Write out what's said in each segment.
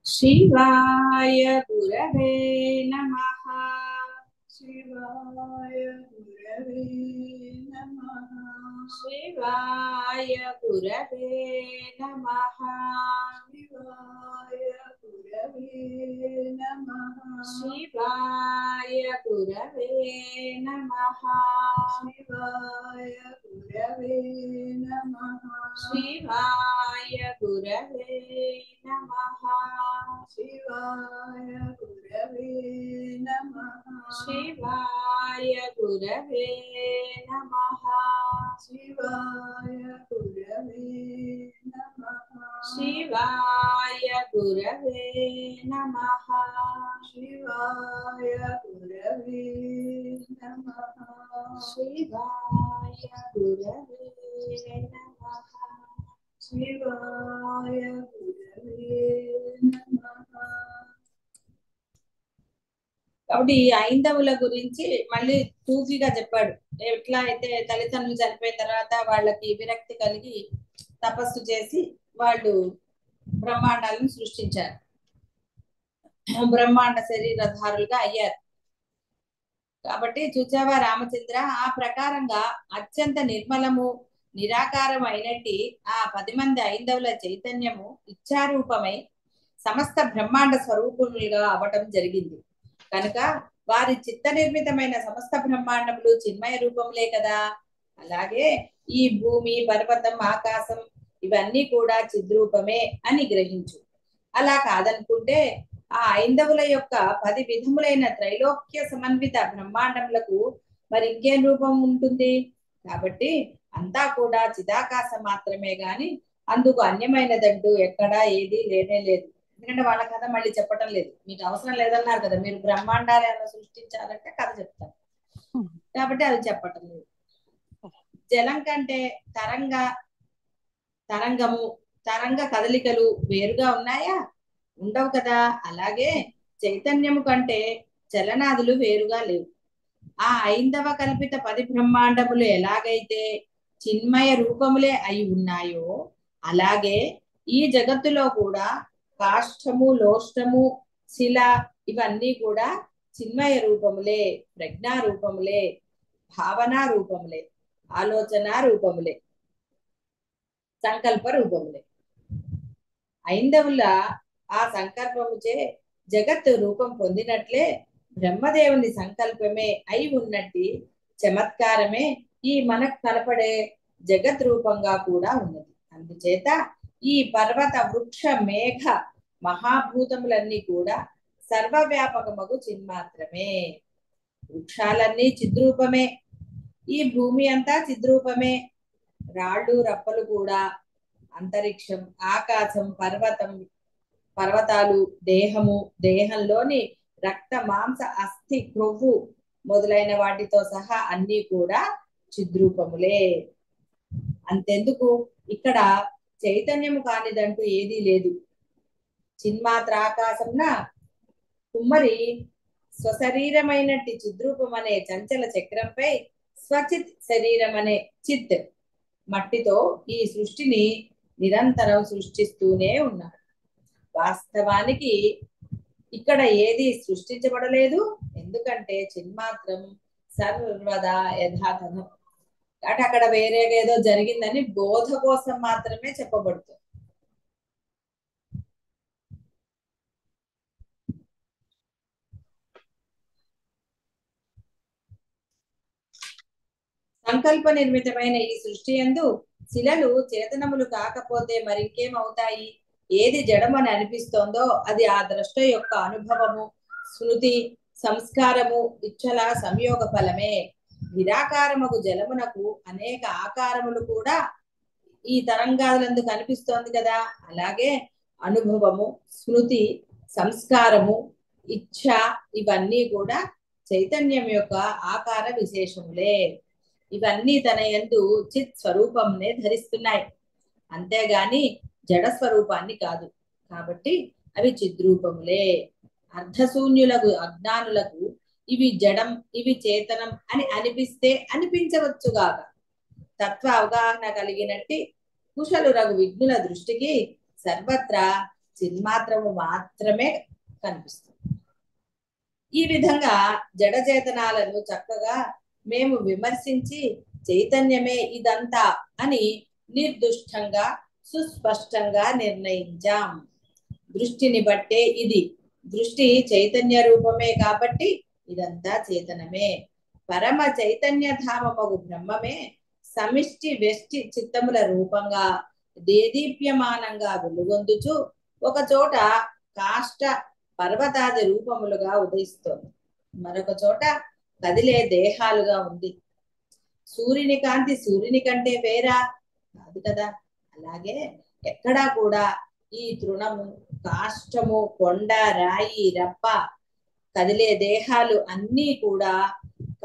शिवाय गुरवे नमः। शिवाय गुरवे नमः। शिवाय गुरवे नमः। शिवाय गुरवे नमः। शिवाय गुरवे नमः। शिवाय गुरवे नमः। शिवाय गुरवे नमः। शिवाय गुरवे नमः। शिवाय गुरवे नमः। शिवाय गुरवे नमः। शिवाय गुरवे नमः। शिवाय गुरवे नमः। शिवाय गुरवे नमः। शिवाय गुरवे नमः। కాబట్టి ఈ ఐందవుల గురించి మళ్ళీ టూకీగా చెప్పాడు. ఎట్లా అయితే తల్లిదండ్రులు చనిపోయిన తర్వాత వాళ్ళకి విరక్తి కలిగి తపస్సు చేసి వాళ్ళు బ్రహ్మాండాలను సృష్టించారు, బ్రహ్మాండ శరీరధారులుగా అయ్యారు. కాబట్టి చూచావా రామచంద్ర, ఆ ప్రకారంగా అత్యంత నిర్మలము నిరాకారం అయినట్టి ఆ 10 మంది ఐందవుల చైతన్యము ఇచ్ఛారూపమై సమస్త బ్రహ్మాండ స్వరూపులుగా అవ్వటం జరిగింది. కనుక వారి చిత్త నిర్మితమైన సమస్త బ్రహ్మాండములు చిన్మయ రూపములే కదా. అలాగే ఈ భూమి, పర్వతం, ఆకాశం ఇవన్నీ కూడా చిద్రూపమే అని గ్రహించు. అలా కాదనుకుంటే ఆ ఐందవుల యొక్క 10 విధములైన త్రైలోక్య సమన్విత బ్రహ్మాండములకు మరి ఇంకేం రూపం ఉంటుంది? కాబట్టి అంతా కూడా చిదాకాశం మాత్రమే గాని అందుకు అన్యమైనదంటూ ఎక్కడా ఏది లేనే లేదు. ఎందుకంటే వాళ్ళ కథ మళ్ళీ చెప్పటం లేదు, మీకు అవసరం లేదన్నారు కదా, మీరు బ్రహ్మాండాలు ఏమైనా సృష్టించాలంటే కథ చెప్తారు, కాబట్టి అది చెప్పటం లేదు. జలం కంటే తరంగము తరంగ కదలికలు వేరుగా ఉన్నాయా? ఉండవు కదా. అలాగే చైతన్యము కంటే చలనాదులు వేరుగా లేవు. ఆ ఐందవ కల్పిత 10 బ్రహ్మాండములు ఎలాగైతే చిన్మయ రూపములే అయి ఉన్నాయో అలాగే ఈ జగత్తులో కూడా కాష్టము, లోష్టము, శిల ఇవన్నీ కూడా చిన్మయ రూపములే, ప్రజ్ఞా రూపములే, భావనా రూపములే, ఆలోచన రూపములే, సంకల్ప రూపములే. ఐందవుల ఆ సంకల్పముచే జగత్తు రూపం పొందినట్లే బ్రహ్మదేవుని సంకల్పమే అయి ఉన్నట్టి చమత్కారమే ఈ మనకు కనపడే జగత్ రూపంగా కూడా ఉన్నది. అందుచేత ఈ పర్వత, వృక్ష, మేఘ మహాభూతములన్నీ కూడా సర్వవ్యాపకమగు చిన్మాత్రమే. వృక్షాలన్నీ చిద్రూపమే, ఈ భూమి అంతా చిద్రూపమే, రాళ్ళు రప్పలు కూడా, అంతరిక్షం, ఆకాశం, పర్వతాలు, దేహము, దేహంలోని రక్త, మాంస, అస్థి, క్రొవ్వు మొదలైన వాటితో సహా అన్ని కూడా చిద్రూపములే. అంతెందుకు, ఇక్కడ చైతన్యము కానిదంటూ ఏదీ లేదు. చిన్మాత్ర ఆకాశంన కుమ్మరి స్వశరీరమైనట్టి చిద్రూపం అనే చంచల చక్రంపై స్వచిత్ శరీరం అనే చిత్ మట్టితో ఈ సృష్టిని నిరంతరం సృష్టిస్తూనే ఉన్నాడు. వాస్తవానికి ఇక్కడ ఏది సృష్టించబడలేదు, ఎందుకంటే చిన్మాత్రం సర్వదా యథాతథం. అంటే అక్కడ వేరేగా ఏదో జరిగిందని బోధ కోసం మాత్రమే చెప్పబడుతుంది. సంకల్ప నిర్మితమైన ఈ సృష్టి యందు శిలలు చేతనములు కాకపోతే మరింకేమవుతాయి? ఏది జడమని అనిపిస్తోందో అది ఆ ద్రష్ట యొక్క అనుభవము, స్మృతి, సంస్కారము, ఇచ్చల సంయోగ ఫలమే. నిరాకారముకు జలమునకు అనేక ఆకారములు కూడా ఈ తరంగాలందు కనిపిస్తోంది కదా. అలాగే అనుభవము, స్మృతి, సంస్కారము, ఇచ్ఛ ఇవన్నీ కూడా చైతన్యం యొక్క ఆకార విశేషములే. ఇవన్నీ తన యందు చిత్ స్వరూపంనే ధరిస్తున్నాయి, అంతేగాని జడ స్వరూపాన్ని కాదు. కాబట్టి అవి చిద్రూపములే. అర్ధశూన్యులకు, అజ్ఞానులకు ఇవి జడం, ఇవి చేతనం అని అనిపిస్తే అనిపించవచ్చుగాక, తత్వ అవగాహన కలిగినట్టి కుశలు రఘు విఘ్నుల దృష్టికి సర్వత్రా చిన్మాత్రము మాత్రమే కనిపిస్తుంది. ఈ విధంగా జడచేతనాలను చక్కగా మేము విమర్శించి చైతన్యమే ఇదంతా అని నిర్దుష్టంగా సుస్పష్టంగా నిర్ణయించాం. దృష్టిని బట్టే ఇది. దృష్టి చైతన్య రూపమే కాబట్టి ఇదంతా చేతనమే. పరమ చైతన్య ధామమగు బ్రహ్మమే సమిష్టి వ్యష్టి చిత్తముల రూపంగా దేదీప్యమానంగా వెలుగొందుచు ఒక చోట కాష్ట పర్వతాది రూపములుగా ఉదయిస్తోంది, మరొక చోట కదిలే దేహాలుగా ఉంది. సూర్యుని కాంతి సూర్యుని కంటే వేరా కాదు కదా. అలాగే ఎక్కడా కూడా ఈ తృణము, కాష్టము, కొండ, రాయి, రప్ప, కదిలే దేహాలు అన్నీ కూడా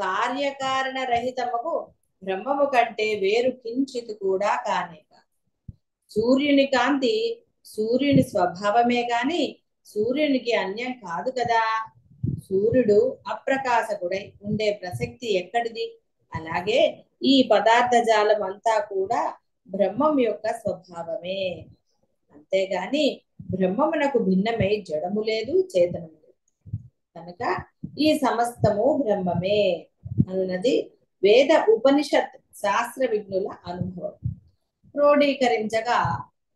కార్యకారణ రహితముకు బ్రహ్మము కంటే వేరు కించిత్ కూడా కానే కాదు. సూర్యుని కాంతి సూర్యుని స్వభావమే గాని సూర్యునికి అన్యం కాదు కదా. సూర్యుడు అప్రకాశకుడై ఉండే ప్రసక్తి ఎక్కడిది? అలాగే ఈ పదార్థ జాలం అంతా కూడా బ్రహ్మం యొక్క స్వభావమే. అంతేగాని బ్రహ్మమునకు భిన్నమై జడము లేదు, చేతనము లేదు. కనుక ఈ సమస్తము బ్రహ్మమే అన్నది వేద ఉపనిషత్ శాస్త్ర విజ్ఞుల అనుభవం. క్రోడీకరించగా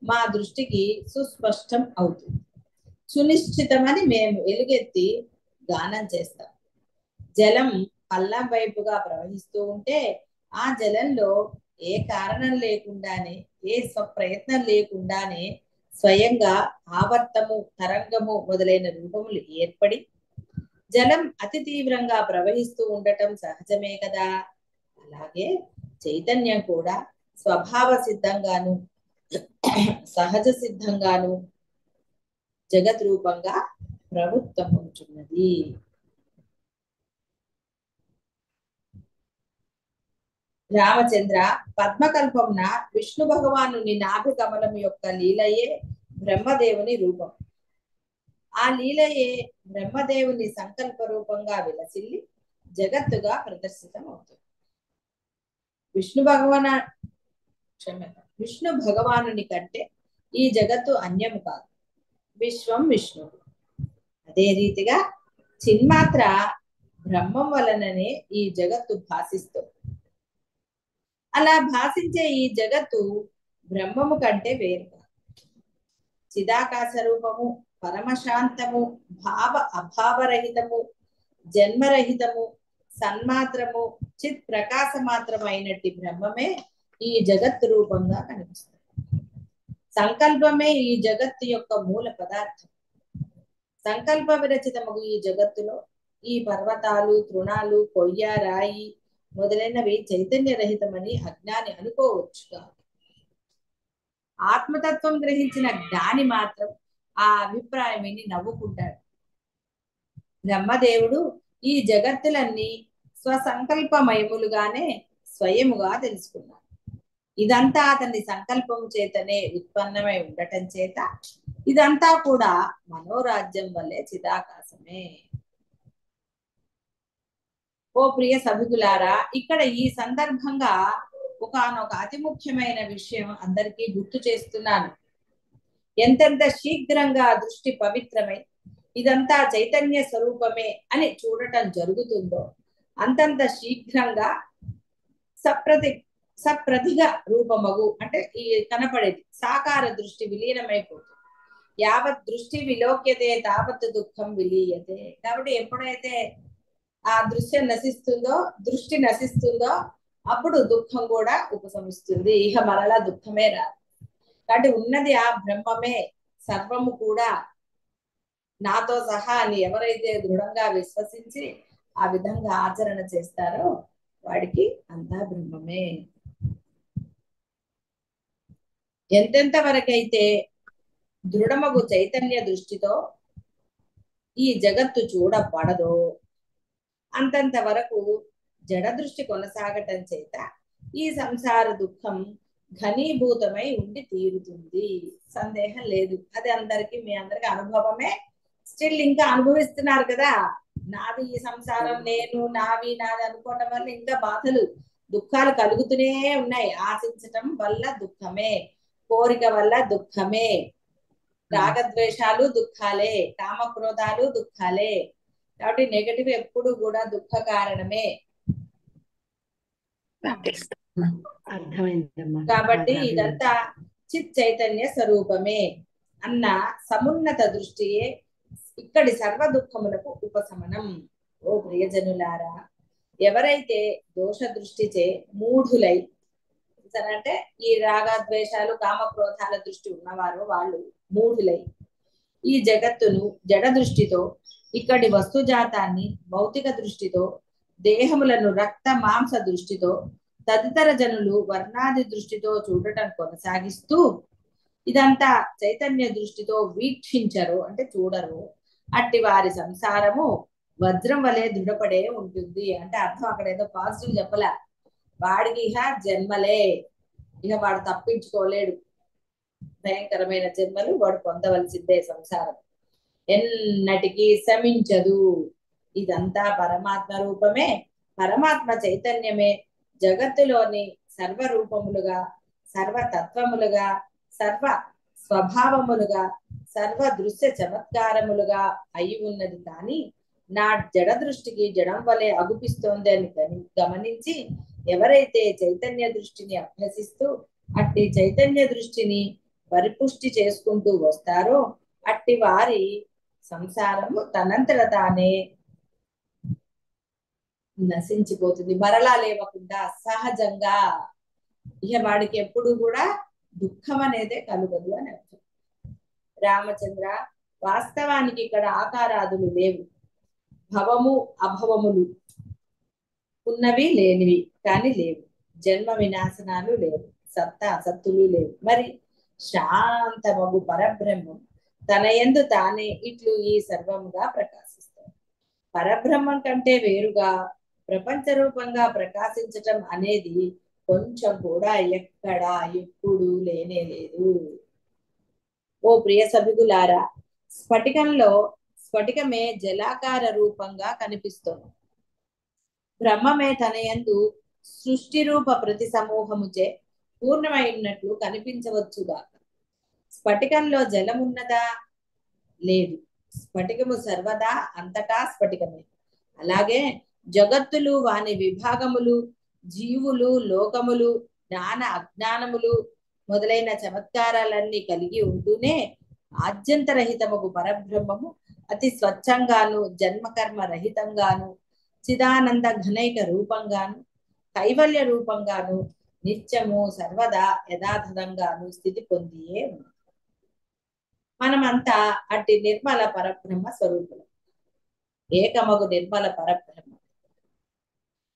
మా దృష్టికి సుస్పష్టం అవుతుంది. సునిశ్చితమని మేము ఎలుగెత్తి గానం చేస్తాం. జలం పల్లం వైపుగా ప్రవహిస్తూ ఉంటే ఆ జలంలో ఏ కారణం లేకుండానే, ఏ స్వప్రయత్నం లేకుండానే స్వయంగా ఆవర్తము, తరంగము మొదలైన రూపములు ఏర్పడి జలం అతి తీవ్రంగా ప్రవహిస్తూ ఉండటం సహజమే కదా. అలాగే చైతన్యం కూడా స్వభావ సిద్ధంగాను సహజ సిద్ధంగాను జగత్ రూపంగా ప్రవృత్తమవుతున్నది. రామచంద్ర, పద్మకల్పమున విష్ణు భగవాను నాభి కమలం యొక్క లీలయే బ్రహ్మదేవుని రూపం. ఆ లీలయే బ్రహ్మదేవుని సంకల్ప రూపంగా విలసిల్లి జగత్తుగా ప్రదర్శితం అవుతుంది. విష్ణు భగవానుని కంటే ఈ జగత్తు అన్యము కాదు. విశ్వం విష్ణువు. అదే రీతిగా చిన్మాత్ర బ్రహ్మం వలననే ఈ జగత్తు భాషిస్తుంది. అలా భాషించే ఈ జగత్తు బ్రహ్మము కంటే వేరు కాదు. చిదాకాశ రూపము, పరమశాంతము, భావ అభావరహితము, జన్మరహితము, సన్మాత్రము, చిత్ ప్రకాశ మాత్రమైనట్టి బ్రహ్మమే ఈ జగత్తు రూపంగా కనిపిస్తుంది. సంకల్పమే ఈ జగత్తు యొక్క మూల పదార్థం. సంకల్ప విరచితము ఈ జగత్తులో ఈ పర్వతాలు, తృణాలు, కొయ్య, రాయి మొదలైనవి చైతన్య రహితమని అజ్ఞాని అనుకోవచ్చుగా. ఆత్మతత్వం గ్రహించిన జ్ఞాని మాత్రం ఆ అభిప్రాయమిని నవ్వుకుంటాడు. బ్రహ్మదేవుడు ఈ జగత్తులన్నీ స్వసంకల్పమయములుగానే స్వయముగా తెలుసుకున్నాడు. ఇదంతా అతని సంకల్పం చేతనే ఉత్పన్నమై ఉండటం చేత ఇదంతా కూడా మనోరాజ్యం వల్లే చిదాకాశమే. ఓ ప్రియ సభికులారా, ఇక్కడ ఈ సందర్భంగా ఒకానొక అతి ముఖ్యమైన విషయం అందరికీ గుర్తు చేస్తున్నాను. ఎంతెంత శీఘ్రంగా దృష్టి పవిత్రమై ఇదంతా చైతన్య స్వరూపమే అని చూడటం జరుగుతుందో అంతంత శీఘ్రంగా సప్రతిగ రూపమగు అంటే ఈ కనపడేది సాకార దృష్టి విలీనమైపోతుంది. యావత్ దృష్టి విలోక్యతే తావత్ దుఃఖం విలీయతే. కాబట్టి ఎప్పుడైతే ఆ దృష్టి నశిస్తుందో అప్పుడు దుఃఖం కూడా ఉపశమిస్తుంది. ఇక మరలా దుఃఖమే రాదు. కాబట్టి ఉన్నది ఆ బ్రహ్మమే, సర్వము కూడా నాతో సహా అని ఎవరైతే దృఢంగా విశ్వసించి ఆ విధంగా ఆచరణ చేస్తారో వాడికి అంతా బ్రహ్మమే. ఎంతెంత వరకైతే దృఢమగు చైతన్య దృష్టితో ఈ జగత్తు చూడబడదో అంతంత వరకు జడ దృష్టి కొనసాగటం చేత ఈ సంసార దుఃఖం ఘనీభూతమై ఉండి తీరుతుంది. సందేహం లేదు. అది మీ అందరికి అనుభవమే. స్టిల్ ఇంకా అనుభవిస్తున్నారు కదా. నాది ఈ సంసారం, నేను నాది అనుకోవటం వల్ల ఇంకా బాధలు, దుఃఖాలు కలుగుతూనే ఉన్నాయి. ఆశించటం వల్ల దుఃఖమే, కోరిక వల్ల దుఃఖమే. రాగద్వేషాలు దుఃఖాలే, కామక్రోధాలు దుఃఖాలే. కాబట్టి నెగటివ్ ఎప్పుడు కూడా దుఃఖ కారణమే. అర్థమైందమ్మా. కాబట్టి బాగా ఇదంతా చిత్ చైతన్య స్వరూపమే అన్న సమున్నత దృష్టియే ఇక్కడి సర్వ దుఃఖములకు ఉపశమనం. ఓ ప్రియజనులారా, ఎవరైతే దోష దృష్టిచే మూఢులై అంటే ఈ రాగద్వేషాలు కామక్రోధాల దృష్టి ఉన్నవారు వాళ్ళు మూఢులై ఈ జగత్తును జడ దృష్టితో, ఇక్కడి వస్తుజాతాన్ని భౌతిక దృష్టితో, దేహములను రక్త మాంస దృష్టితో, తదితర జనులు వర్ణాది దృష్టితో చూడటం కొనసాగిస్తూ ఇదంతా చైతన్య దృష్టితో వీక్షించరు అంటే చూడరు. అట్టి వారి సంసారము వజ్రం వలె దృఢపడే ఉంటుంది. అంటే అర్థం అక్కడ ఏదో పాజిటివ్ చెప్పలే, వాడికి ఇహ జన్మలే, ఇక వాడు తప్పించుకోలేడు, భయంకరమైన జన్మలు వాడు పొందవలసిందే. సంసారం ఎన్నటికీ శమించదు. ఇదంతా పరమాత్మ రూపమే, పరమాత్మ చైతన్యమే జగత్తులోని సర్వరూపములుగా, సర్వతత్వములుగా, సర్వ స్వభావములుగా, సర్వ దృశ్య చమత్కారములుగా అయి ఉన్నది. కానీ నా జడ దృష్టికి జడం వలె అగుపిస్తోంది అని గమనించి ఎవరైతే చైతన్య దృష్టిని అభ్యసిస్తూ అట్టి చైతన్య దృష్టిని పరిపుష్టి చేసుకుంటూ వస్తారో అట్టి వారి సంసారము తనంతట తానే నశించిపోతుంది, మరలా లేవకుండా సహజంగా. ఇక వాడికి ఎప్పుడు కూడా దుఃఖం అనేదే కలుగదు అని అర్థం. రామచంద్ర, వాస్తవానికి ఇక్కడ ఆకారాదులు లేవు, భవము అభవములు ఉన్నవి లేనివి కానీ లేవు, జన్మ వినాశనాలు లేవు, సత్తా అసత్తులు లేవు. మరి శాంతమగు పరబ్రహ్మం తన యందు తానే ఇట్లు ఈ సర్వముగా ప్రకాశిస్తాడు. పరబ్రహ్మం కంటే వేరుగా ప్రపంచ రూపంగా ప్రకాశించటం అనేది కొంచెం కూడా ఎక్కడా ఎప్పుడు లేనే లేదు. ఓ ప్రియ సభికులారా, స్ఫటికంలో స్ఫటికమే జలాకార రూపంగా కనిపిస్తుంది. బ్రహ్మమే తన యందు సృష్టి రూప ప్రతి సమూహముచే పూర్ణమైనట్లు కనిపించవచ్చుగా. స్ఫటికంలో జలమున్నదా? లేదు. స్ఫటికము సర్వదా అంతటా స్ఫటికమే. అలాగే జగత్తులు, వాని విభాగములు, జీవులు, లోకములు, జ్ఞాన అజ్ఞానములు మొదలైన చమత్కారాలన్నీ కలిగి ఉంటూనే ఆద్యంతరహితముకు పరబ్రహ్మము అతి స్వచ్ఛంగాను, జన్మకర్మ రహితంగాను, చిదానంద ఘనైక రూపంగాను, కైవల్య రూపంగాను, నిత్యము సర్వదా యథాతథంగాను స్థితి పొందియే ఉంది. మనమంతా అట్టి నిర్మల పరబ్రహ్మ స్వరూపులం, ఏకమగు నిర్మల పరబ్రహ్మ.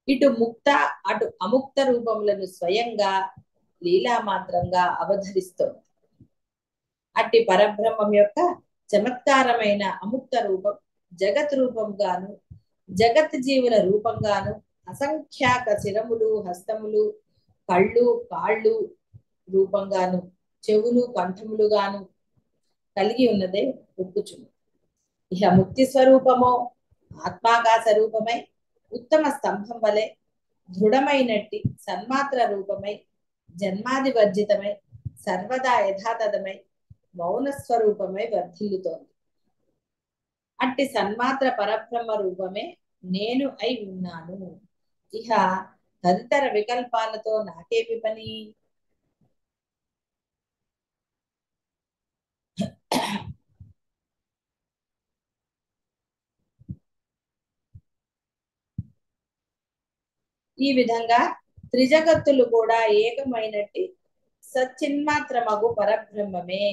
ఇటు ముక్త అటు అముక్త రూపములను స్వయంగా లీలామాత్రంగా అవధరిస్తోంది. అట్టి పరబ్రహ్మం యొక్క చమత్కారమైన అముక్త రూపం జగత్ రూపంగాను, జగత్ జీవుల రూపంగాను, అసంఖ్యాక శిరములు, హస్తములు, కళ్ళు, కాళ్ళు రూపంగాను, చెవులు, కంఠములుగాను కలిగి ఉన్నదే ఒప్పుచును. ఇహ ముక్తి స్వరూపమో ఆత్మాకాశ రూపమై ఉత్తమ స్తంభం వలె దృఢమైనట్టి సన్మాత్ర రూపమై జన్మాది వర్జితమై సర్వదా యథాతథమై మౌన స్వరూపమై వర్ధిల్లుతోంది. అట్టి సన్మాత్ర పరబ్రహ్మ రూపమే నేను అయి ఉన్నాను. ఇహ తదితర వికల్పాలతో నాకేమి పని? ఈ విధంగా త్రిజగత్తులు కూడా ఏకమైనట్టి సచ్చిన్మాత్రమగు పరబ్రహ్మమే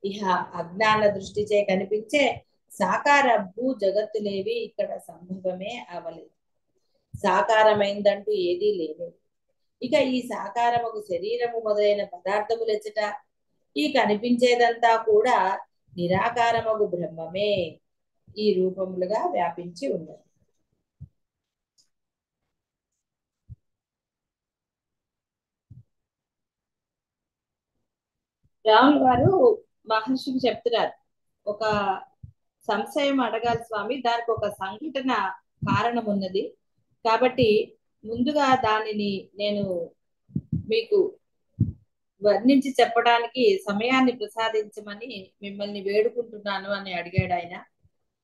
ఇహ అజ్ఞాన దృష్టిచే కనిపించే సాకార భూ జగత్తులేవి ఇక్కడ సంభవమే అవలేదు. సాకారమైందంటూ ఏదీ లేదు. ఇక ఈ సాకారముకు శరీరము మొదలైన పదార్థములెచ్చట ఈ కనిపించేదంతా కూడా నిరాకారమగు బ్రహ్మమే ఈ రూపములుగా వ్యాపించి ఉన్నది. రాములు వారు మహర్షికి చెప్తున్నారు, ఒక సంశయం అడగాలి స్వామి, దానికి ఒక సంఘటన కారణం ఉన్నది, కాబట్టి ముందుగా దానిని నేను మీకు వర్ణించి చెప్పడానికి సమయాన్ని ప్రసాదించమని మిమ్మల్ని వేడుకుంటున్నాను అని అడిగాడు ఆయన.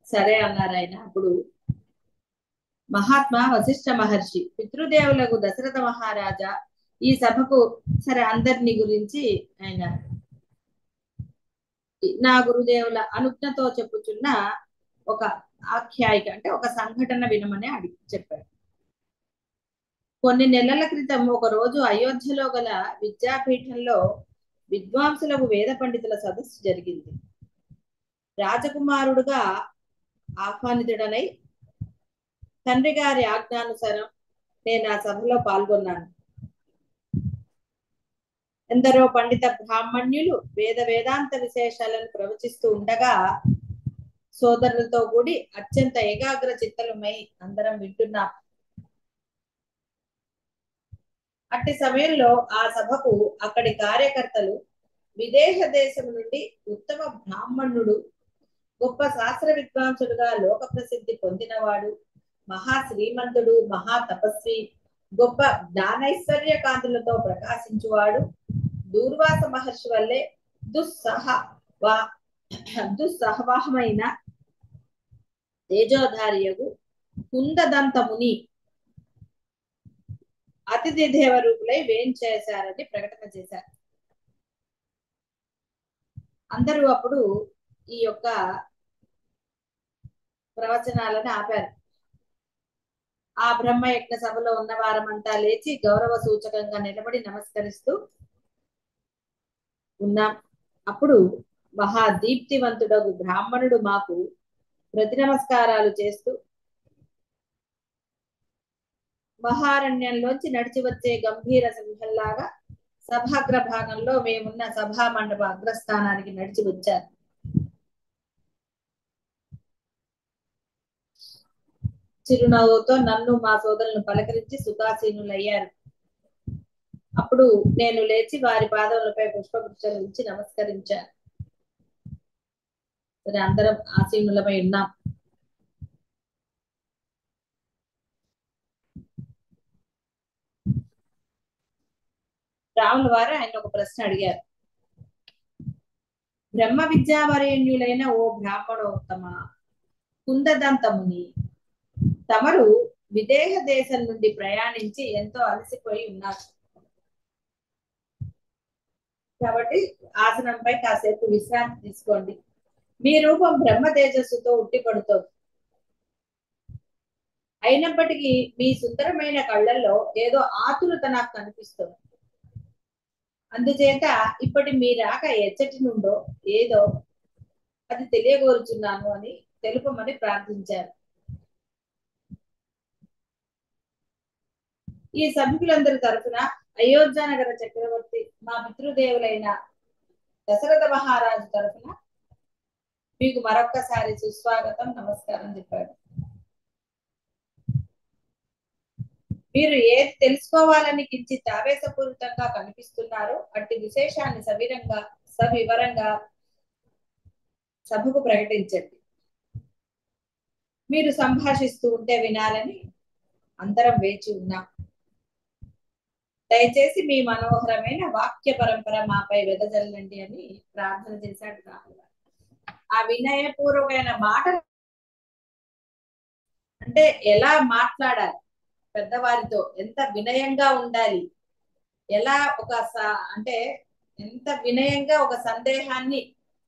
సరే అన్నారు ఆయన. అప్పుడు మహాత్మా వశిష్ఠ మహర్షి, పితృదేవులకు దశరథ మహారాజా, ఈ సభకు సరే అందరిని గురించి ఆయన నా గురుదేవుల అనుజ్ఞతో చెప్పుచున్న ఒక ఆఖ్యాయిక అంటే ఒక సంఘటన వినమని అడిగి చెప్పాడు. కొన్ని నెలల క్రితం ఒక రోజు అయోధ్యలో గల విద్యాపీఠంలో విద్వాంసులకు వేద పండితుల సదస్సు జరిగింది. రాజకుమారుడుగా ఆహ్వానితుడనై తండ్రి గారి ఆజ్ఞానుసారం నేను ఆ సభలో పాల్గొన్నాను. ఎందరో పండిత బ్రాహ్మణ్యులు వేదాంత విశేషాలను ప్రవచిస్తూ ఉండగా సోదరులతో కూడి అత్యంత ఏకాగ్ర చిత్తలమై అందరం వింటున్నాం. అట్టి సమయంలో ఆ సభకు అక్కడి కార్యకర్తలు విదేశ దేశం నుండి ఉత్తమ బ్రాహ్మణుడు, గొప్ప శాస్త్ర విద్వాంసుడుగా లోక ప్రసిద్ధి పొందినవాడు, మహా శ్రీమంతుడు, మహా తపస్వి, గొప్ప జ్ఞానైశ్వర్య కాంతులతో ప్రకాశించువాడు, దూర్వాస మహర్షి వల్లే దుస్సహవాహమైన తేజోధార్యకు కుందదంతముని అతిథి దేవరూపులై వేంచేశారని ప్రకటన చేశారు. అందరూ అప్పుడు ఈ యొక్క ప్రవచనాలను ఆపారు. ఆ బ్రహ్మయజ్ఞ సభలో ఉన్న వారమంతా లేచి గౌరవ సూచకంగా నిలబడి నమస్కరిస్తూ ఉన్నాం. అప్పుడు మహా దీప్తివంతుడగు బ్రాహ్మణుడు మాకు ప్రతి నమస్కారాలు చేస్తూ మహారణ్యంలోంచి నడిచి వచ్చే గంభీర సింహంలాగా సభాగ్ర భాగంలో మేమున్న సభా మండప అగ్రస్థానానికి నడిచి వచ్చారు. చిరునవ్వుతో నన్ను మా సోదరులను పలకరించి సుఖాసీనులయ్యారు. అప్పుడు నేను లేచి వారి పాదములపై పుష్పగుచ్ఛలు ఉంచి నమస్కరించాను. సరే, అందరం ఆసీనులమై ఉన్నాం. రాముల వారు ఆయన ఒక ప్రశ్న అడిగారు. బ్రహ్మ విద్యావరేణ్యులైన ఓ బ్రాహ్మణోత్తమ కుందదంతముని, తమరు విదేహ దేశం నుండి ప్రయాణించి ఎంతో అలసిపోయి ఉన్నారు కాబట్టి ఆసనంపై కాసేపు విశ్రాంతి తీసుకోండి. మీ రూపం బ్రహ్మ తేజస్సుతో ఉట్టిపడుతోంది. అయినప్పటికీ మీ సుందరమైన కళ్ళల్లో ఏదో ఆతురత నాకు కనిపిస్తుంది. అందుచేత ఇప్పటి మీ రాక ఎచ్చటి నుండో ఏదో అది తెలియగోరుచున్నాను అని తెలుపమని ప్రార్థించారు. ఈ సభికులందరి తరఫున అయోధ్య నగర చక్రవర్తి మా పితృదేవులైన దశరథ మహారాజు తరఫున మీకు మరొక్కసారి సుస్వాగతం, నమస్కారం చెప్పాడు. మీరు ఏది తెలుసుకోవాలని కించిత్ ఆవేశపూరితంగా కనిపిస్తున్నారో అట్టి విశేషాన్ని సవివరంగా సభకు ప్రకటించండి. మీరు సంభాషిస్తూ ఉంటే వినాలని అందరం వేచి ఉన్నాం. దయచేసి మీ మనోహరమైన వాక్య పరంపర మాపై వెదజల్లండి అని ప్రార్థన చేశాడు రాములు. ఆ వినయపూర్వకమైన మాట అంటే ఎలా మాట్లాడాలి, పెద్దవారితో ఎంత వినయంగా ఉండాలి, ఎలా అంటే ఎంత వినయంగా ఒక సందేహాన్ని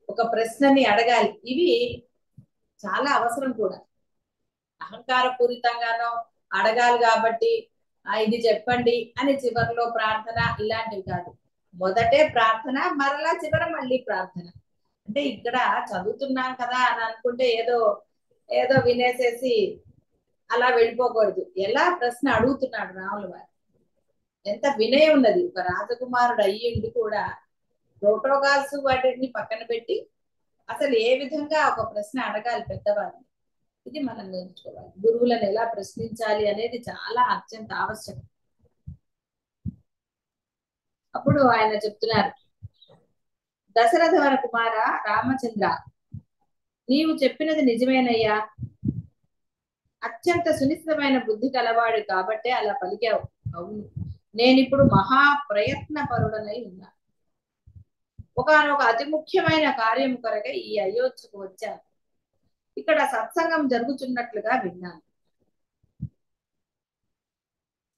ఒక ప్రశ్నని అడగాలి, ఇవి చాలా అవసరం కూడా. అహంకార పూరితంగానో అడగాలి కాబట్టి ఇది చెప్పండి అని చివరిలో ప్రార్థన ఇలాంటివి కాదు. మొదటే ప్రార్థన, మరలా చివర మళ్ళీ ప్రార్థన. అంటే ఇక్కడ చదువుతున్నాం కదా అని అనుకుంటే ఏదో ఏదో వినేసేసి అలా వెళ్ళిపోకూడదు. ఎలా ప్రశ్న అడుగుతున్నాడు రాముల వారు, ఎంత వినయం ఉన్నది. ఒక రాజకుమారుడు అయ్యింది కూడా ప్రోటోకాల్స్ వాటిని పక్కన పెట్టి అసలు ఏ విధంగా ఒక ప్రశ్న అడగాలి పెద్దవారిని, ఇది మనం నేర్చుకోవాలి. గురువులను ఎలా ప్రశ్నించాలి అనేది చాలా అత్యంత ఆవశ్యకం. అప్పుడు ఆయన చెప్తున్నారు, దశరథవర కుమార రామచంద్ర, నీవు చెప్పినది నిజమేనయ్యా. అత్యంత సునిశ్చితమైన బుద్ధి కలవాడు కాబట్టే అలా పలికావు. అవును, నేనిప్పుడు మహా ప్రయత్న పరుడనై ఉన్నా. ఒకానొక అతి ముఖ్యమైన కార్యం కొరకై ఈ అయోధ్యకు వచ్చాను. ఇక్కడ సత్సంగం జరుగుతున్నట్లుగా విన్నాను.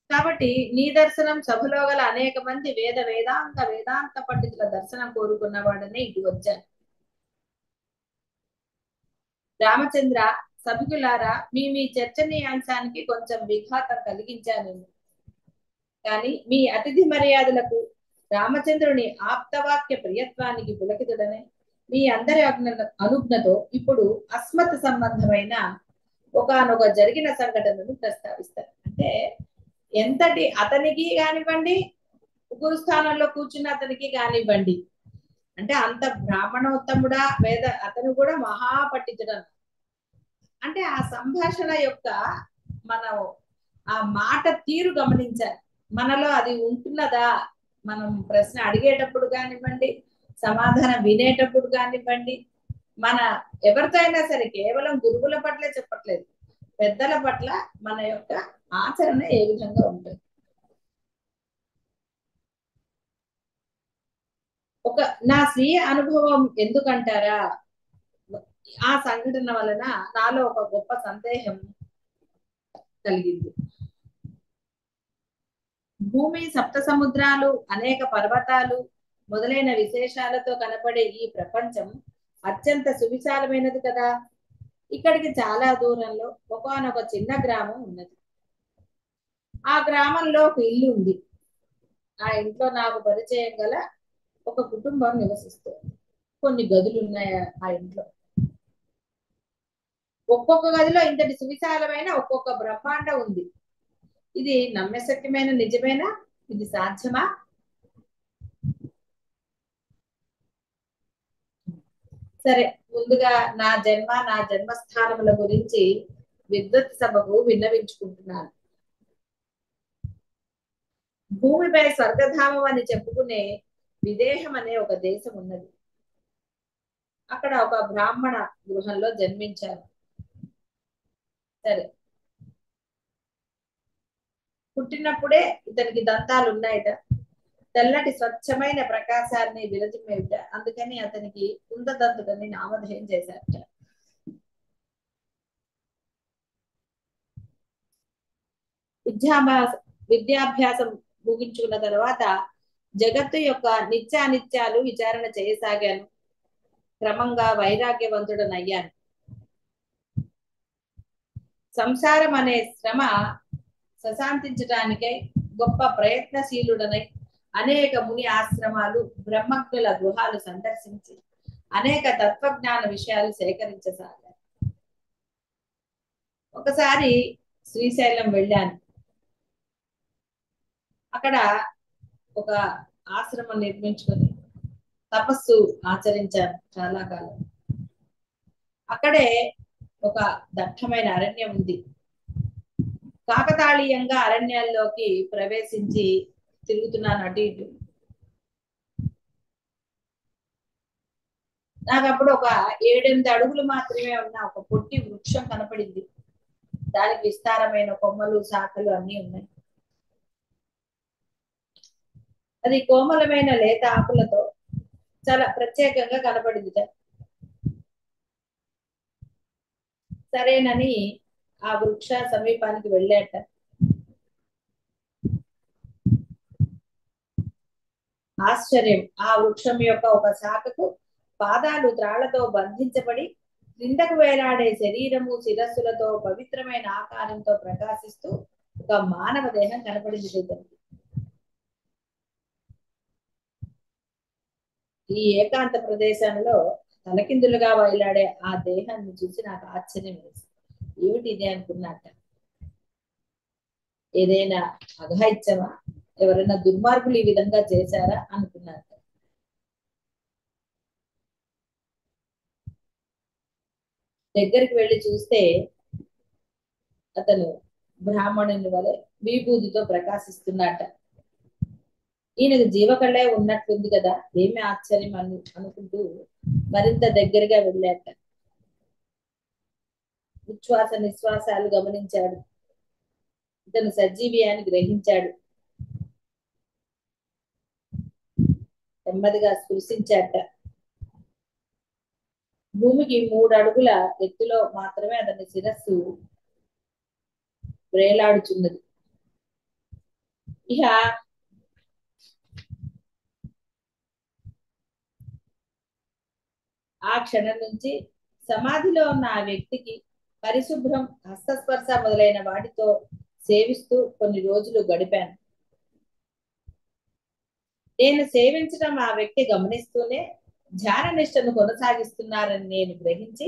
కాబట్టి నీ దర్శనం, సభలో గల అనేక మంది వేదాంత పండితుల దర్శనం కోరుకున్నవాడనే ఇటు వచ్చాను. రామచంద్ర, సభికులారా, మీ చర్చనీయాంశానికి కొంచెం విఘాతం కలిగించాను. కానీ మీ అతిథి మర్యాదలకు, రామచంద్రుని ఆప్తవాక్య ప్రియత్వానికి పులకితుడనే మీ అందరి అనుజ్ఞతో ఇప్పుడు అస్మత్ సంబంధమైన ఒకానొక జరిగిన సంఘటనను ప్రస్తావిస్తారు. అంటే ఎంతటి అతనికి కానివ్వండి, గురుస్థానంలో కూర్చున్న అతనికి కానివ్వండి, అంటే అంత బ్రాహ్మణోత్తముడా అతను కూడా మహాపండితుడు. అంటే ఆ సంభాషణ యొక్క మనం ఆ మాట తీరు గమనించాలి. మనలో అది ఉంటున్నదా? మనం ప్రశ్న అడిగేటప్పుడు కానివ్వండి, సమాధానం వినేటప్పుడు కానివ్వండి, మన ఎవరితో అయినా సరే, కేవలం గురువుల పట్లే చెప్పట్లేదు, పెద్దల పట్ల మన యొక్క ఆచరణ ఏ విధంగా ఉంటుంది. నా స్వీయ అనుభవం ఎందుకంటారా, ఆ సంఘటన వలన నాలో ఒక గొప్ప సందేహం కలిగింది. భూమి, సప్త సముద్రాలు, అనేక పర్వతాలు మొదలైన విశేషాలతో కనపడే ఈ ప్రపంచం అత్యంత సువిశాలమైనది కదా. ఇక్కడికి చాలా దూరంలో ఒకానొక చిన్న గ్రామం ఉన్నది. ఆ గ్రామంలో ఒక ఇల్లు ఉంది. ఆ ఇంట్లో నాకు పరిచయం గల ఒక కుటుంబం నివసిస్తుంది. కొన్ని గదులు ఉన్నాయి ఆ ఇంట్లో. ఒక్కొక్క గదిలో ఇంతటి సువిశాలమైన ఒక్కొక్క బ్రహ్మాండం ఉంది. ఇది నమ్మశక్యమైన నిజమేనా? ఇది సాధ్యమా? సరే, ముందుగా నా జన్మస్థానముల గురించి విద్వత్ సభకు విన్నవించుకుంటున్నాను. భూమిపై స్వర్గధామం అని చెప్పుకునే విదేహం అనే ఒక దేశం ఉన్నది. అక్కడ ఒక బ్రాహ్మణ గృహంలో జన్మించాను. సరే, పుట్టినప్పుడే ఇతనికి దంతాలు ఉన్నాయట, తెల్లటి స్వచ్ఛమైన ప్రకాశాన్ని విరజిమ్మేట. అందుకని అతనికి కుందదంతుడని నామధేయం చేశారట. విద్యాభ్యాసం ముగించుకున్న తర్వాత జగత్తు యొక్క నిత్యానిత్యాలు విచారణ చేయసాగాను. క్రమంగా వైరాగ్యవంతుడనయ్యాను. సంసారం అనే శ్రమ సశాంతించడానికై గొప్ప ప్రయత్నశీలుడనై అనేక ముని ఆశ్రమాలు, బ్రహ్మజ్ఞుల గృహాలు సందర్శించి అనేక తత్వజ్ఞాన విషయాలు సేకరించసాగాను. ఒకసారి శ్రీశైలం వెళ్ళాను. అక్కడ ఒక ఆశ్రమం నిర్మించుకొని తపస్సు ఆచరించాను చాలా కాలం. అక్కడే ఒక దట్టమైన అరణ్యం ఉంది. కాకతాళీయంగా అరణ్యాల్లోకి ప్రవేశించి తిరుగుతున్నాను అటు ఇటు. నాకు అప్పుడు ఒక 7-8 అడుగులు మాత్రమే ఉన్న ఒక పొట్టి వృక్షం కనపడింది. దానికి విస్తారమైన కొమ్మలు, శాఖలు అన్నీ ఉన్నాయి. అది కోమలమైన లేత ఆకులతో చాలా ప్రత్యేకంగా కనపడింది. సరేనని ఆ వృక్ష సమీపానికి వెళ్ళాట. ఆశ్చర్యం! ఆ వృక్షం యొక్క ఒక శాఖకు పాదాలు త్రాళ్లతో బంధించబడి క్రిందకు వేలాడే శరీరము, శిరస్సులతో పవిత్రమైన ఆకారంతో ప్రకాశిస్తూ ఒక మానవ దేహం కనపడింది. ఈ ఏకాంత ప్రదేశంలో తలకిందులుగా వైలాడే ఆ దేహాన్ని చూసి నాకు ఆశ్చర్యం వేసింది. ఏమిటి ఇదే అనుకున్నట్ట. ఏదైనా అఘాయిత్యమా? ఎవరైనా దుర్మార్గులు ఈ విధంగా చేశారా అనుకున్నట్ట. దగ్గరికి వెళ్ళి చూస్తే అతను బ్రాహ్మణుని వలె విభూతితో ప్రకాశిస్తున్నట్ట. ఈయనకు జీవకళే ఉన్నట్లుంది కదా, ఏమి ఆశ్చర్యం అనుకుంటూ మరింత దగ్గరగా వెళ్ళాట. ఉచ్ఛ్వాస నిశ్వాసాలు గమనించాడు. ఇతను సజీవి అని గ్రహించాడు. నెమ్మదిగా స్పృశించాట. భూమికి 3 అడుగుల ఎత్తులో మాత్రమే అతని శిరస్సు వేలాడుచున్నది. ఇక ఆ క్షణం నుంచి సమాధిలో ఉన్న ఆ వ్యక్తికి పరిశుభ్రం, హస్తస్పర్శ మొదలైన వాటితో సేవిస్తూ కొన్ని రోజులు గడిపాను. నేను సేవించడం ఆ వ్యక్తి గమనిస్తూనే ధ్యాన నిష్టను కొనసాగిస్తున్నారని నేను గ్రహించి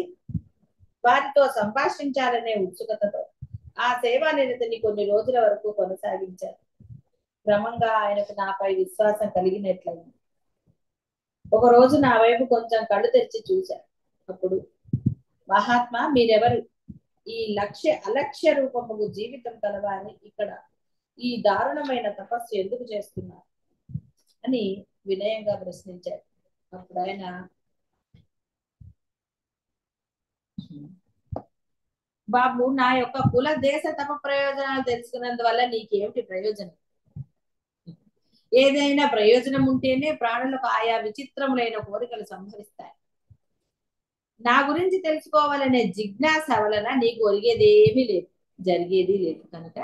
వారితో సంభాషించాలనే ఉత్సుకతతో ఆ సేవా నిరతిని కొన్ని రోజుల వరకు కొనసాగించాను. క్రమంగా ఆయనకు నాపై విశ్వాసం కలిగినట్లయింది. ఒక రోజు నా వైపు కొంచెం కళ్ళు తెరిచి చూశారు. అప్పుడు, మహాత్మా, మీరెవరు? ఈ అలక్ష్య రూపముకు జీవితం కలవాని ఇక్కడ ఈ దారుణమైన తపస్సు ఎందుకు చేస్తున్నారు అని వినయంగా ప్రశ్నించారు. అప్పుడు ఆయన, బాబు, నా యొక్క కుల దేశ తప ప్రయోజనాలు తెలుసుకున్నందువల్ల నీకేమిటి ప్రయోజనం? ఏదైనా ప్రయోజనం ఉంటేనే ప్రాణులకు ఆయా విచిత్రములైన కోరికలు సంభవిస్తాయి. నా గురించి తెలుసుకోవాలనే జిజ్ఞాస వలన నీకు ఒరిగేదేమీ లేదు, జరిగేది లేదు. కనుక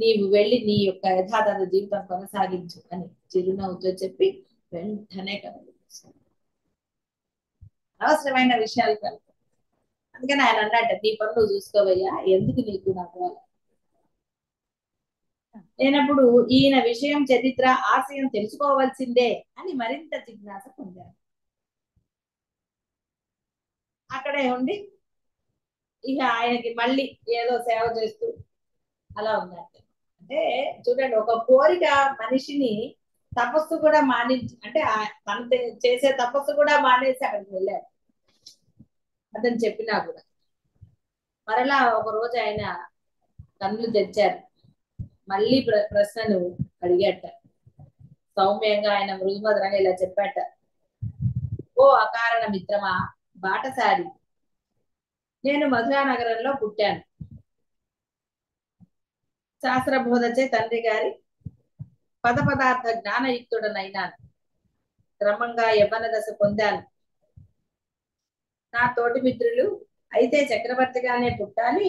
నీవు వెళ్ళి నీ యొక్క యథాతథ జీవితం కొనసాగించు అని చిరునవ్వుతో చెప్పి వెంటనే కనుగొన్నాడు. అనవసరమైన విషయాలు కలుపు. అందుకని ఆయన అన్నట్ట, నీ పనులు నువ్వు చూసుకోవయ్యా, ఎందుకు నీకు నాకు? లేనప్పుడు ఈయన విషయం, చరిత్ర, ఆశయం తెలుసుకోవాల్సిందే అని మరింత జిజ్ఞాస పొందారు. అక్కడే ఉండి ఇక ఆయనకి మళ్ళీ ఏదో సేవ చేస్తూ అలా ఉన్నట్టు. అంటే చూడండి, ఒక కోరిక మనిషిని తపస్సు కూడా మానేసి, అంటే తను చేసే తపస్సు కూడా మానేసి అక్కడికి వెళ్ళాడు అతను చెప్పినా కూడా. మరలా ఒక రోజు ఆయన కన్నులు తెచ్చారు. మళ్ళీ ప్రశ్నను అడిగాట. సౌమ్యంగా ఆయన మృదుమధురంగా ఇలా చెప్పాట, ఓ అకారణ మిత్రమా, బాటసారి, నేను మధురా నగరంలో పుట్టాను. శాస్త్రబోధచే తండ్రి గారి పదార్థ జ్ఞానయుక్తుడనైనాను. క్రమంగా యవ్వన దశ పొందాను. నా తోటి మిత్రులు అయితే చక్రవర్తిగానే పుట్టాలి,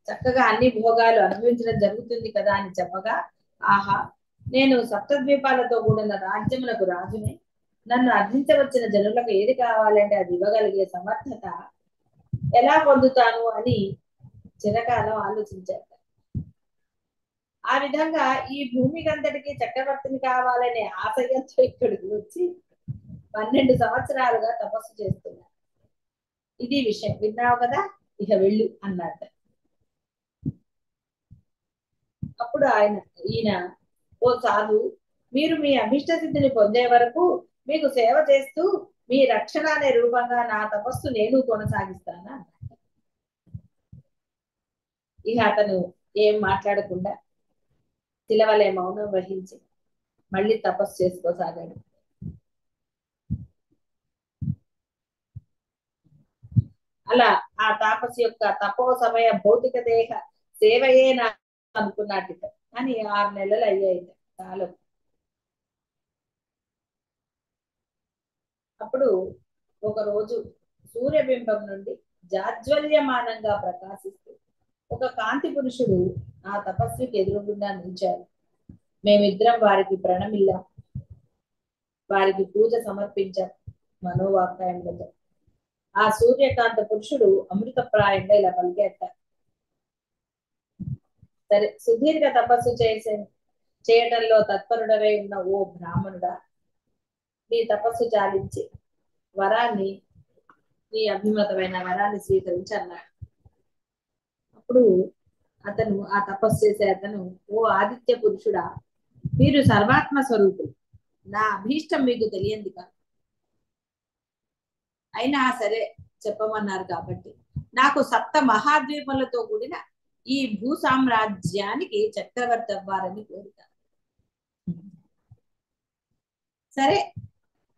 చక్కగా అన్ని భోగాలు అనుభవించడం జరుగుతుంది కదా అని చెప్పగా, ఆహా, నేను సప్తద్వీపాలతో కూడిన రాజ్యములకు రాజునే, నన్ను అర్థించవచ్చిన జనులకు ఏది కావాలంటే అది ఇవ్వగలిగే సమర్థత ఎలా పొందుతాను అని చిరకాలం ఆలోచించారు. ఆ విధంగా ఈ భూమికంతటికి చక్రవర్తిని కావాలనే ఆశయంతో ఇక్కడికి వచ్చి 12 సంవత్సరాలుగా తపస్సు చేస్తున్నారు. ఇది విషయం, విన్నావు కదా, ఇక వెళ్ళు అన్నట్టు. అప్పుడు ఈయన, ఓ సాధు, మీరు మీ అభిష్ట సిద్ధిని పొందే వరకు మీకు సేవ చేస్తూ మీ రక్షణ అనే రూపంగా నా తపస్సు నేను కొనసాగిస్తాను అన్నట్టు. ఇక అతను ఏం మాట్లాడకుండా తిలవలే మౌనం వహించి మళ్ళీ తపస్సు చేసుకోసాగాడు. అలా ఆ తాపసి యొక్క తపో సమయ భౌతిక దేహ సేవయే నా అనుకున్నట్టు. అని 6 నెలలు అయ్యాయి కాలం. అప్పుడు ఒక రోజు సూర్యబింబం నుండి జాజ్వల్యమానంగా ప్రకాశిస్తూ ఒక కాంతి పురుషుడు ఆ తపస్వికి ఎదురుగుండా నిలిచారు. మేమిద్దరం వారికి ప్రణమిల్లాం, వారికి పూజ సమర్పించాం మనోవాక్కాయములతో. ఆ సూర్యకాంత పురుషుడు అమృతప్రాయంగా ఇలా పలికేట, సరే, సుదీర్ఘ తపస్సు చేయటంలో తత్పరుడవై ఉన్న ఓ బ్రాహ్మణుడా, నీ తపస్సు చాలించి వరాన్ని, నీ అభిమతమైన వరాన్ని స్వీకరించి అన్నాడు. అప్పుడు అతను, ఆ తపస్సు చేసే అతను, ఓ ఆదిత్య పురుషుడా, మీరు సర్వాత్మ స్వరూపులు, నా అభీష్టం మీకు తెలియంది కాదు. అయినా సరే చెప్పమన్నారు కాబట్టి నాకు సప్త మహాద్వీపములతో కూడిన ఈ భూ సామ్రాజ్యానికి చక్రవర్తి అవ్వాలని కోరుతాను. సరే,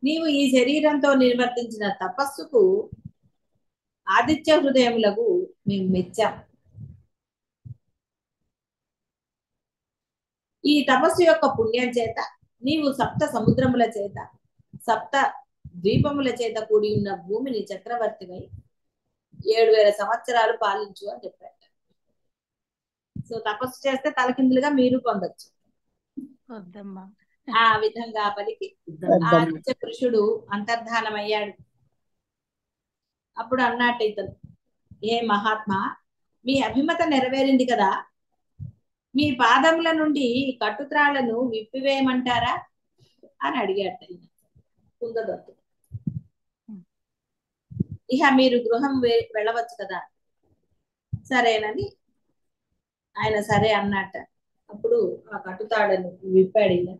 నీవు ఈ శరీరంతో నిర్వర్తించిన తపస్సుకు ఆదిత్య హృదయములకు మేము మెచ్చాం. ఈ తపస్సు యొక్క పుణ్యం చేత నీవు సప్త సముద్రముల చేత సప్త ద్వీపముల చేత కూడి ఉన్న భూమిని చక్రవర్తివై 7,000 సంవత్సరాలు పాలించు అని చెప్పారు. సో తపస్సు చేస్తే తలకిందులుగా మీరు పొందొచ్చు. వద్దమ్మా. ఆ విధంగా పలికి ఆ నిత్య పురుషుడు అంతర్ధానమయ్యాడు. అప్పుడు అన్నట్టు ఇతను, ఏ మహాత్మా, మీ అభిమత నెరవేరింది కదా, మీ పాదముల నుండి కట్టుత్రాళ్లను విప్పివేయమంటారా అని అడిగాడు కుందదొత్తు. ఇక మీరు గృహం వెళ్ళవచ్చు కదా. సరేనని ఆయన సరే అన్నట్ట. అప్పుడు ఆ కట్టుతాడను విప్పాడు.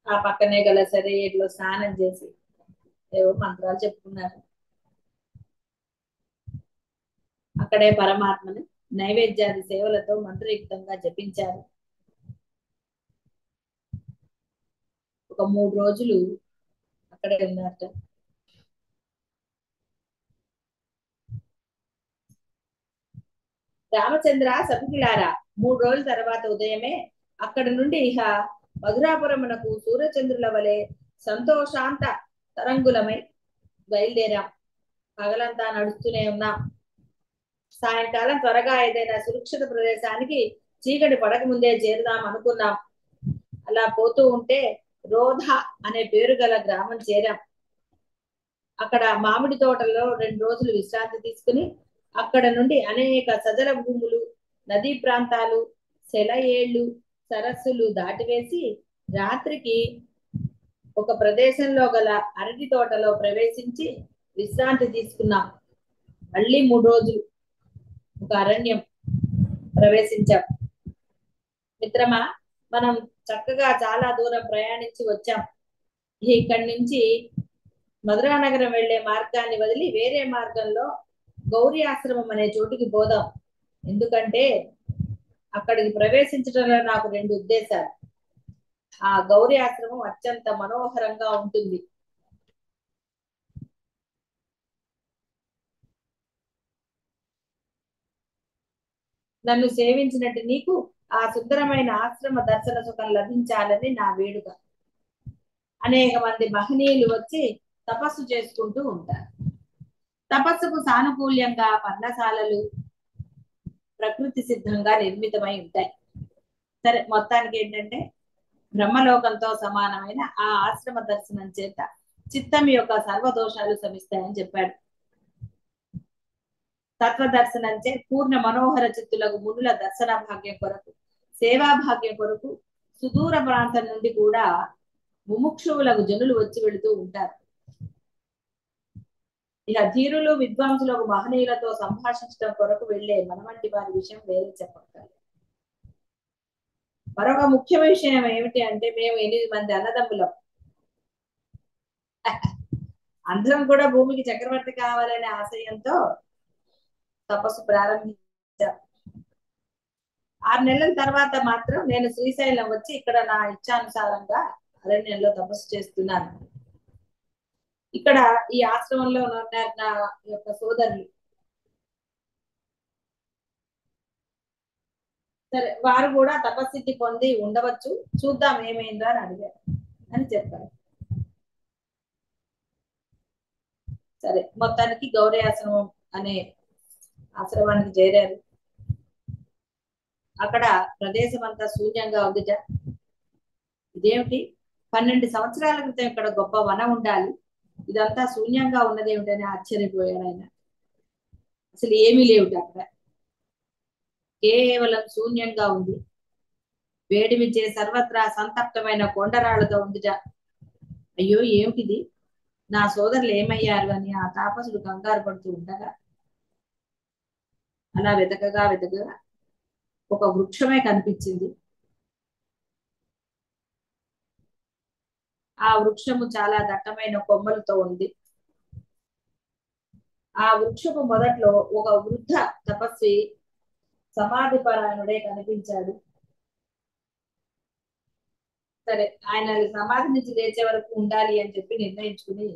ఆ పక్కనే గల సరేట్లో స్నానం చేసి ఏవో మంత్రాలు చెప్పుకున్నారు. అక్కడే పరమాత్మని నైవేద్యాది సేవలతో మంత్రయుక్తంగా జపించారు. ఒక 3 రోజులు అక్కడే ఉన్నారట. రామచంద్ర సభికులారా, 3 రోజుల తర్వాత ఉదయమే అక్కడి నుండి ఇహ మధురాపురమునకు సూర్యచంద్రుల వలె సంతోషాంత తరంగులమై బయలుదేరాం. పగలంతా నడుస్తూనే ఉన్నాం. సాయంకాలం త్వరగా ఏదైనా సురక్షిత ప్రదేశానికి చీకటి పడక ముందే చేరుదాం అనుకున్నాం. అలా పోతూ ఉంటే రోధ అనే పేరు గల గ్రామం చేరాం. అక్కడ మామిడి తోటలో 2 రోజులు విశ్రాంతి తీసుకుని అక్కడ నుండి అనేక సజల భూములు, నదీ ప్రాంతాలు, సెలయేళ్లు, సరస్సులు దాటివేసి రాత్రికి ఒక ప్రదేశంలో గల అరటి తోటలో ప్రవేశించి విశ్రాంతి తీసుకున్నాం. మళ్ళీ 3 రోజులు ఒక అరణ్యం ప్రవేశించాం. మిత్రమా, మనం చక్కగా చాలా దూరం ప్రయాణించి వచ్చాం. ఇక్కడి నుంచి మధురా నగరం వెళ్లే మార్గాన్ని వదిలి వేరే మార్గంలో గౌరీ ఆశ్రమం అనే చోటుకి పోదాం. ఎందుకంటే అక్కడికి ప్రవేశించడంలో నాకు 2 ఉద్దేశాలు. ఆ గౌరీ ఆశ్రమం అత్యంత మనోహరంగా ఉంటుంది. నన్ను సేవించినట్టు నీకు ఆ సుందరమైన ఆశ్రమ దర్శన సుఖం లభించాలని నా వేడుక. అనేక మంది మహనీయులు వచ్చి తపస్సు చేసుకుంటూ ఉంటారు. తపస్సుకు సానుకూల్యంగా పర్ణశాలలు ప్రకృతి సిద్ధంగా నిర్మితమై ఉంటాయి. సరే, మొత్తానికి ఏంటంటే బ్రహ్మలోకంతో సమానమైన ఆ ఆశ్రమ దర్శనం చేత చిత్తం యొక్క సర్వదోషాలు శమిస్తాయని చెప్పాడు. తత్వ దర్శనంచే పూర్ణ మనోహర చిత్తులకు మునుల దర్శన భాగ్యం కొరకు, సేవా భాగ్యం కొరకు సుదూర ప్రాంతం నుండి కూడా ముముక్షువులకు జనులు వచ్చి వెళుతూ ఉంటారు. ఇక ధీరులు విద్వాంసులకు మహనీయులతో సంభాషించడం కొరకు వెళ్లే మనవంటి వారి విషయం వేరే చెప్పక్కర్లేదు. మరొక ముఖ్య విషయం ఏమిటి అంటే, మేము 8 మంది అన్నదమ్ములం. అందరం కూడా భూమికి చక్రవర్తి కావాలనే ఆశయంతో తపస్సు ప్రారంభించాం. 6 నెలల తర్వాత మాత్రం నేను శ్రీశైలం వచ్చి ఇక్కడ నా ఇచ్ఛానుసారంగా అరణ్యంలో తపస్సు చేస్తున్నాను. ఇక్కడ ఈ ఆశ్రమంలో ఉన్న నా యొక్క సోదరులు, సరే, వారు కూడా తపస్సిద్ధి పొంది ఉండవచ్చు, చూద్దాం ఏమైందో అని అడిగారు అని చెప్పారు. సరే, మొత్తానికి గౌరీ ఆశ్రమం అనే ఆశ్రమానికి చేరారు. అక్కడ ప్రదేశం అంతా శూన్యంగా ఉందిట. ఇదేమిటి, 12 సంవత్సరాల క్రితం ఇక్కడ గొప్ప వనం ఉండాలి, ఇదంతా శూన్యంగా ఉన్నది ఏమిటని ఆశ్చర్యపోయాడు ఆయన. అసలు ఏమీ లేవుట అక్కడ, కేవలం శూన్యంగా ఉంది. వేడిమిచ్చే సర్వత్రా సంతప్తమైన కొండరాళ్లతో ఉందిట. అయ్యో ఏమిటిది, నా సోదరులు ఏమయ్యారు అని ఆ తాపసుడు కంగారు పడుతూ ఉండగా అలా వెతకగా ఒక వృక్షమే కనిపించింది. ఆ వృక్షము చాలా దట్టమైన కొమ్మలతో ఉంది. ఆ వృక్షపు మొదట్లో ఒక వృద్ధ తపస్వి సమాధి పరాయణుడే కనిపించాడు. సరే, ఆయన సమాధి నుంచి లేచే వరకు ఉండాలి అని చెప్పి నిర్ణయించుకుని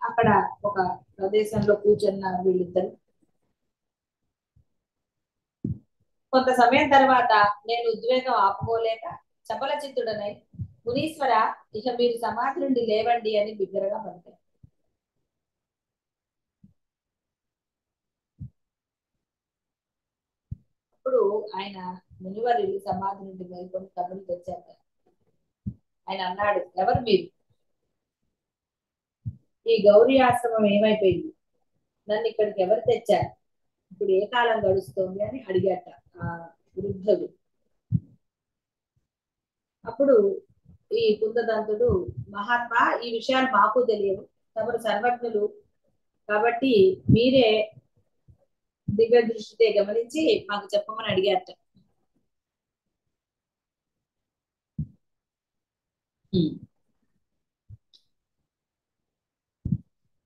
అక్కడ ఒక ప్రదేశంలో కూర్చున్నారు వీళ్ళిద్దరు. కొంత సమయం తర్వాత నేను ఉద్వేగం ఆపుకోలేక చపల చిత్తుడనై మునీశ్వర ఇక మీరు సమాధి నుండి లేవండి అని బిగ్గరగా పలికారు. అప్పుడు ఆయన మునివర్యులు సమాధి నుండి మేల్కొని కబుర్లు తెచ్చాక ఆయన అన్నాడు, ఎవరు మీరు? ఈ గౌరీ ఆశ్రమం ఏమైపోయింది? నన్ను ఇక్కడికి ఎవరు తెచ్చారు? ఇప్పుడు ఏ కాలం గడుస్తోంది అని అడిగాట ఆ వృద్ధుడు. అప్పుడు ఈ కుందదంతుడు, మహాత్మా ఈ విషయాలు మాకు తెలియవు, తమరు సర్వజ్ఞులు కాబట్టి మీరే దివ్య దృష్టితే గమనించి మాకు చెప్పమని అడిగారట.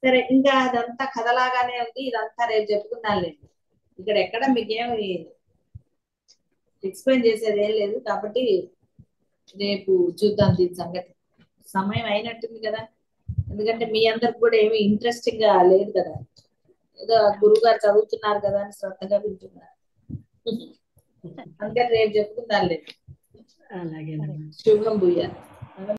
సరే, ఇంకా అదంతా కథలాగానే ఉంది, ఇదంతా రేపు చెప్పుకుందాంలేండి. ఇక్కడ ఎక్కడ మీకేమి ఎక్స్ప్లెయిన్ చేసేది ఏం లేదు కాబట్టి రేపు చూద్దాం దీని సంగతి. సమయం అయినట్టుంది కదా, ఎందుకంటే మీ అందరికి కూడా ఏమి ఇంట్రెస్టింగ్ గా లేదు కదా, ఏదో గురువు గారు చదువుతున్నారు కదా అని శ్రద్ధగా వింటున్నారు. అందుకని రేపు చెప్పుకుందాంలేండి. అలాగే శుభం భూయాలు.